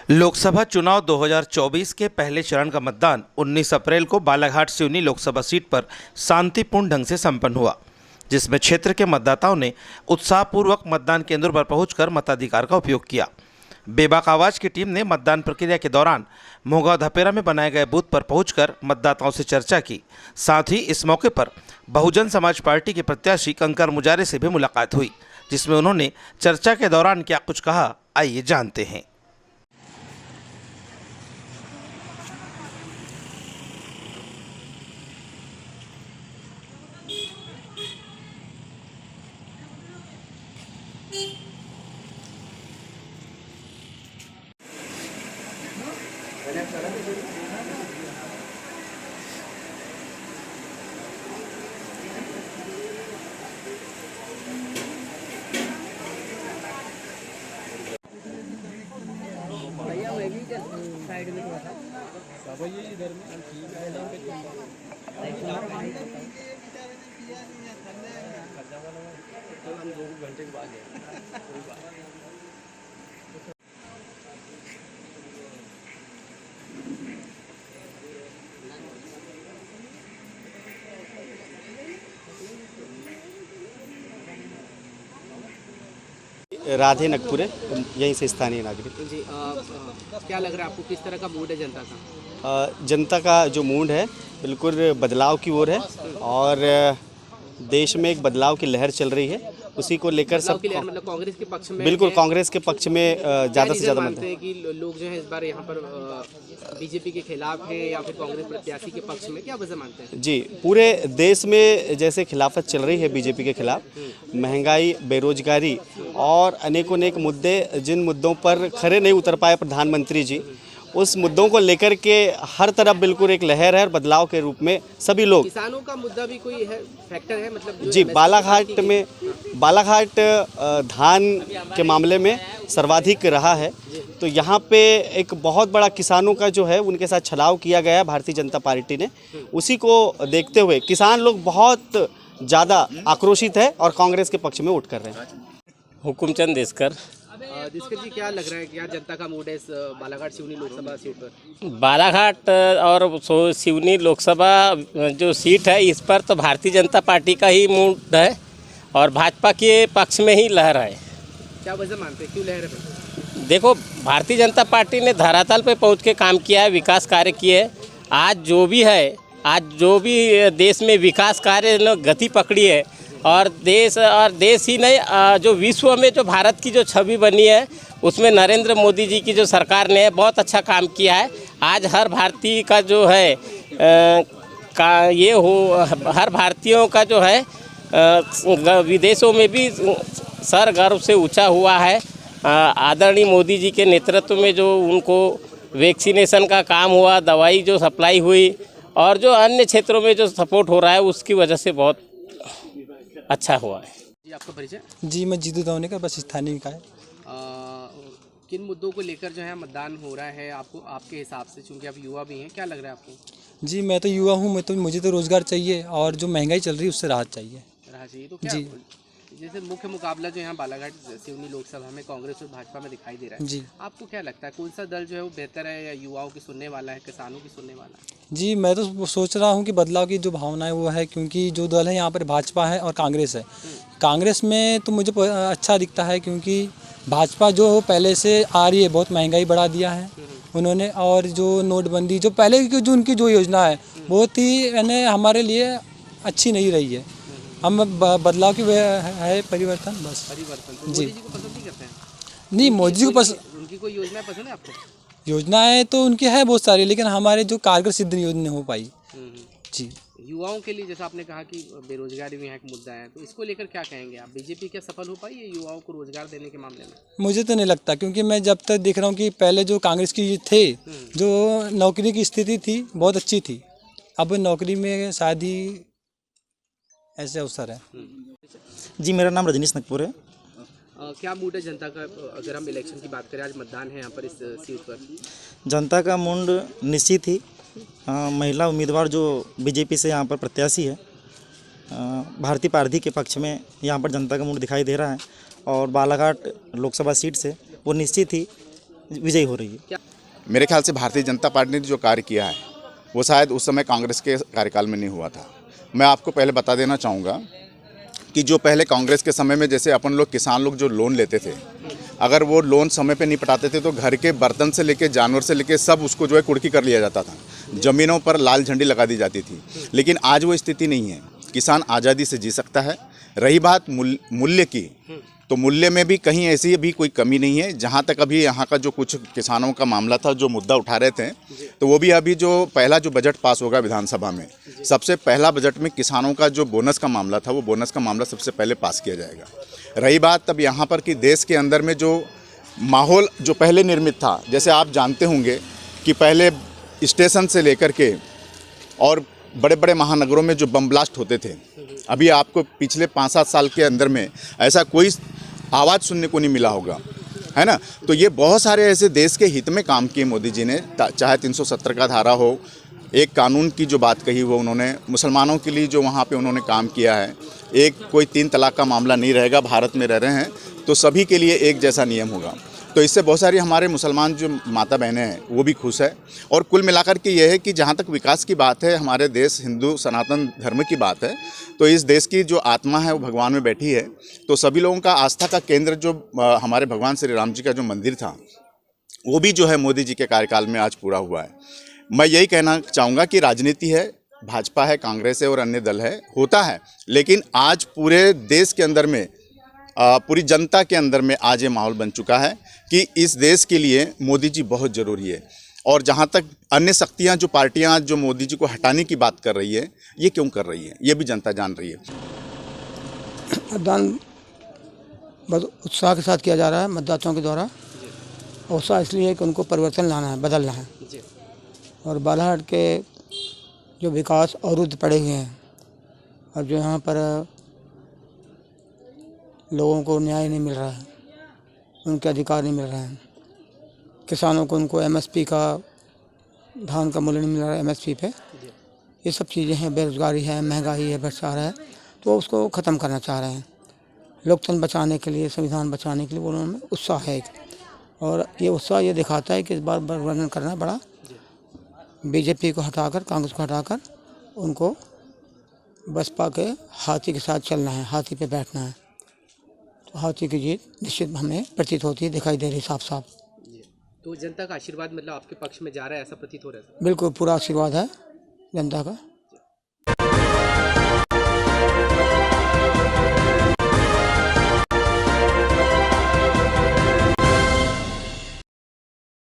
लोकसभा चुनाव 2024 के पहले चरण का मतदान 19 अप्रैल को बालाघाट सिवनी लोकसभा सीट पर शांतिपूर्ण ढंग से संपन्न हुआ, जिसमें क्षेत्र के मतदाताओं ने उत्साहपूर्वक मतदान केंद्रों पर पहुंचकर मताधिकार का उपयोग किया। बेबाक आवाज की टीम ने मतदान प्रक्रिया के दौरान मोहगांव धपेरा में बनाए गए बूथ पर पहुंचकर मतदाताओं से चर्चा की। साथ ही इस मौके पर बहुजन समाज पार्टी के प्रत्याशी कंकर मुजारे से भी मुलाकात हुई, जिसमें उन्होंने चर्चा के दौरान क्या कुछ कहा, आइए जानते हैं। साइड में थोड़ा सा सब ये इधर में ठीक है लाइन पे तो हम 2 घंटे के बाद राधे नगपुरे, यहीं से स्थानीय नागरिक जी। क्या लग रहा है आपको, किस तरह का मूड है जनता का? जनता का जो मूड है बिल्कुल बदलाव की ओर है और देश में एक बदलाव की लहर चल रही है, उसी को लेकर सब मतलब कांग्रेस के पक्ष में, बिल्कुल कांग्रेस के पक्ष में ज़्यादा से ज़्यादा मानते हैं कि लोग जो है इस बार यहाँ पर बीजेपी के खिलाफ है या फिर कांग्रेस प्रत्याशी के पक्ष में, क्या वजह मानते हैं? जी, पूरे देश में जैसे खिलाफत चल रही है बीजेपी के खिलाफ, महंगाई, बेरोजगारी और अनेक मुद्दे, जिन मुद्दों पर खरे नहीं उतर पाए प्रधानमंत्री जी, उस मुद्दों को लेकर के हर तरफ बिल्कुल एक लहर है और बदलाव के रूप में सभी लोग। किसानों का मुद्दा भी कोई है, फैक्टर है मतलब? जी, बालाघाट धान के मामले में सर्वाधिक रहा है, तो यहाँ पे एक बहुत बड़ा किसानों का जो है उनके साथ छलाव किया गया है भारतीय जनता पार्टी ने। उसी को देखते हुए किसान लोग बहुत ज़्यादा आक्रोशित है और कांग्रेस के पक्ष में वोट कर रहे हैं। हुकुमचंद देशकर जी, क्या लग रहा है, क्या जनता का मूड है इस बालाघाट सिवनी लोकसभा सीट पर? बालाघाट और सिवनी लोकसभा जो सीट है, इस पर तो भारतीय जनता पार्टी का ही मूड है और भाजपा के पक्ष में ही लहर है। क्या वजह मानते हैं, क्यों लहर है? देखो, भारतीय जनता पार्टी ने धरातल पे पहुंच के काम किया है, विकास कार्य किए। आज जो भी देश में विकास कार्य ने गति पकड़ी है और देश ही नहीं, जो विश्व में जो भारत की जो छवि बनी है, उसमें नरेंद्र मोदी जी की जो सरकार ने बहुत अच्छा काम किया है। आज हर भारतीय का जो है हर भारतीयों का जो है विदेशों में भी सर गर्व से ऊंचा हुआ है। आदरणीय मोदी जी के नेतृत्व में जो उनको वैक्सीनेशन का काम हुआ, दवाई जो सप्लाई हुई और जो अन्य क्षेत्रों में जो सपोर्ट हो रहा है, उसकी वजह से बहुत अच्छा हुआ है। जी, आपका परिचय? जी, मैं जीतू दौने का बस स्थानीय का है। किन मुद्दों को लेकर जो है मतदान हो रहा है आपको, आपके हिसाब से, चूंकि आप युवा भी हैं, क्या लग रहा है आपको? जी, मैं तो युवा हूँ, मुझे तो रोज़गार चाहिए और जो महंगाई चल रही है उससे राहत चाहिए। तो क्या जी, जैसे मुख्य मुकाबला जो यहाँ बालाघाट सिवनी लोकसभा में कांग्रेस और भाजपा में दिखाई दे रहा है, जी, आपको क्या लगता है कौन सा दल जो है वो बेहतर है, या युवाओं की सुनने वाला है, किसानों की सुनने वाला है? जी, मैं तो सोच रहा हूँ कि बदलाव की जो भावना है वो है, क्योंकि जो दल है यहाँ पर भाजपा है और कांग्रेस है। कांग्रेस में तो मुझे अच्छा दिखता है, क्योंकि भाजपा जो पहले से आ रही है, बहुत महंगाई बढ़ा दिया है उन्होंने, और जो नोटबंदी जो पहले की जो उनकी जो योजना है बहुत ही यानी हमारे लिए अच्छी नहीं रही है। हम बदलाव की है परिवर्तन, बस परिवर्तन। तो जी, मोदी जी को पसंद नहीं करते हैं? नहीं, मोदी जी को पसंद, उनकी कोई योजना पसंद है आपको? योजनाएं तो उनकी है बहुत सारी, लेकिन हमारे जो कारगर सिद्ध योजना नहीं हो पाई। जी, युवाओं के लिए जैसा आपने कहा कि बेरोजगारी भी यहाँ एक मुद्दा है, तो इसको लेकर क्या कहेंगे आप? बीजेपी क्या सफल हो पाई है युवाओं को रोजगार देने के मामले में? मुझे तो नहीं लगता, क्योंकि मैं जब तक देख रहा हूँ कि पहले जो कांग्रेस की थे, जो नौकरी की स्थिति थी बहुत अच्छी थी, अब नौकरी में शायद ही ऐसे अवसर है। जी, मेरा नाम रजनीश नगपुर है। क्या मूड है जनता का, अगर हम इलेक्शन की बात करें, आज मतदान है यहाँ पर इस सीट पर? जनता का मूड निश्चित ही महिला उम्मीदवार जो बीजेपी से यहाँ पर प्रत्याशी है, भारतीय पारधी के पक्ष में यहाँ पर जनता का मूड दिखाई दे रहा है और बालाघाट लोकसभा सीट से वो निश्चित ही विजयी हो रही है। मेरे ख्याल से भारतीय जनता पार्टी ने जो कार्य किया है वो शायद उस समय कांग्रेस के कार्यकाल में नहीं हुआ था। मैं आपको पहले बता देना चाहूँगा कि जो पहले कांग्रेस के समय में जैसे अपन लोग किसान लोग जो लोन लेते थे, अगर वो लोन समय पे नहीं पटाते थे तो घर के बर्तन से लेके जानवर से लेके सब उसको जो है कुर्की कर लिया जाता था, ज़मीनों पर लाल झंडी लगा दी जाती थी। लेकिन आज वो स्थिति नहीं है, किसान आज़ादी से जी सकता है। रही बात मूल्य की, तो मूल्य में भी कहीं ऐसी भी कोई कमी नहीं है। जहाँ तक अभी यहाँ का जो कुछ किसानों का मामला था, जो मुद्दा उठा रहे थे, तो वो भी अभी जो पहला जो बजट पास होगा विधानसभा में, सबसे पहला बजट में किसानों का जो बोनस का मामला था, वो बोनस का मामला सबसे पहले पास किया जाएगा। रही बात तब यहाँ पर कि देश के अंदर में जो माहौल जो पहले निर्मित था, जैसे आप जानते होंगे कि पहले स्टेशन से लेकर के और बड़े बड़े महानगरों में जो बम ब्लास्ट होते थे, अभी आपको पिछले 5-7 साल के अंदर में ऐसा कोई आवाज़ सुनने को नहीं मिला होगा, है ना। तो ये बहुत सारे ऐसे देश के हित में काम किए मोदी जी ने, चाहे 370 का धारा हो, एक कानून की जो बात कही वो उन्होंने, मुसलमानों के लिए जो वहाँ पे उन्होंने काम किया है, एक कोई 3 तलाक का मामला नहीं रहेगा, भारत में रह रहे हैं तो सभी के लिए एक जैसा नियम होगा। तो इससे बहुत सारी हमारे मुसलमान जो माता बहनें हैं वो भी खुश है। और कुल मिलाकर के ये है कि जहाँ तक विकास की बात है, हमारे देश हिंदू सनातन धर्म की बात है, तो इस देश की जो आत्मा है वो भगवान में बैठी है। तो सभी लोगों का आस्था का केंद्र जो हमारे भगवान श्री राम जी का जो मंदिर था, वो भी जो है मोदी जी के कार्यकाल में आज पूरा हुआ है। मैं यही कहना चाहूँगा कि राजनीति है, भाजपा है, कांग्रेस है और अन्य दल है, होता है, लेकिन आज पूरे देश के अंदर में, पूरी जनता के अंदर में आज ये माहौल बन चुका है कि इस देश के लिए मोदी जी बहुत ज़रूरी है। और जहाँ तक अन्य शक्तियाँ जो पार्टियाँ जो मोदी जी को हटाने की बात कर रही है, ये क्यों कर रही है, ये भी जनता जान रही है। मतदान बहुत उत्साह के साथ किया जा रहा है मतदाताओं के द्वारा। उत्साह इसलिए कि उनको परिवर्तन लाना है, बदलना है। और बालाघाट के जो विकास अवरुद्ध पड़े हुए हैं और जो यहाँ पर लोगों को न्याय नहीं मिल रहा है, उनके अधिकार नहीं मिल रहे हैं, किसानों को उनको एमएसपी का, धान का मूल्य नहीं मिल रहा है एमएसपी पे, ये सब चीज़ें हैं, बेरोजगारी है, महंगाई है, भ्रष्टाचार है, तो उसको ख़त्म करना चाह रहे हैं। लोकतंत्र बचाने के लिए, संविधान बचाने के लिए वो उन्होंने उत्साह है और ये उत्साह ये दिखाता है कि इस बार वर्णन करना बड़ा, बीजेपी को हटाकर, कांग्रेस को हटाकर उनको बसपा के हाथी के साथ चलना है, हाथी पे बैठना है। तो हाथी की जीत निश्चित हमें प्रतीत होती है, दिखाई दे रही साफ साफ। तो जनता का आशीर्वाद मतलब आपके पक्ष में जा रहा है, ऐसा प्रतीत हो रहा है? बिल्कुल पूरा आशीर्वाद है जनता का।